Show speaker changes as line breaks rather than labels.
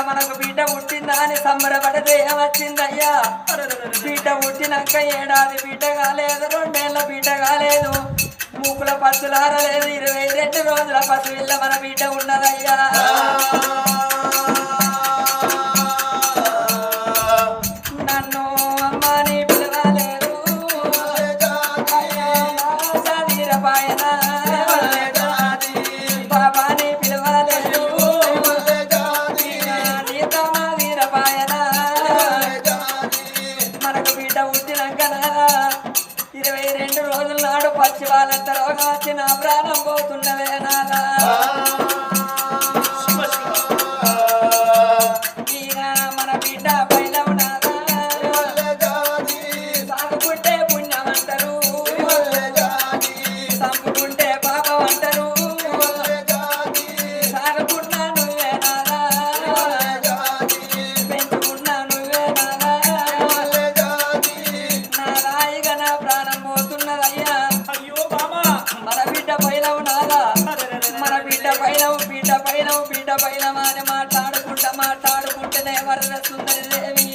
మనకు బిడ్డ పుట్టిందా అని సంబరపడితే ఏమొచ్చిందయ్యా బిడ్డ పుట్టినాక ఏడాది బిడ్డ కాలేదు 2 ఏళ్ళ బిడ్డ కాలేదు మూకుల పచ్చులారలేదు 22 రోజుల పసివిల్ల మన బిడ్డ ఉన్నదయ్యా నన్ను అమ్మని పిలవలేదు వీరపాయన బాబాని పిలవలేదు నీతమ్మ వీరపాయన మనకు బిడ్డ పుట్టినాక 22 రోజుల నాడు పచ్చి వాళ్ళంత రోగం వచ్చి నా ప్రాణం పోతున్నదే నాదా ఈయన మన బిడ్డ పైన ఉన్నారా సాగుకుంటే పుణ్యం అంటారు సంపుకుంటే పాపం అంటారు సాగుకున్నా నువ్వే నాదా పెంచుకున్నా నువ్వే నాదా నా రాయిగా నా ప్రాణం పోతున్నదయ్యా మన బిడ్డ పైన ఉన్నారా మన బిడ్డ పైన అని మాట్లాడుకుంటేనే వరద సుందరి దేవి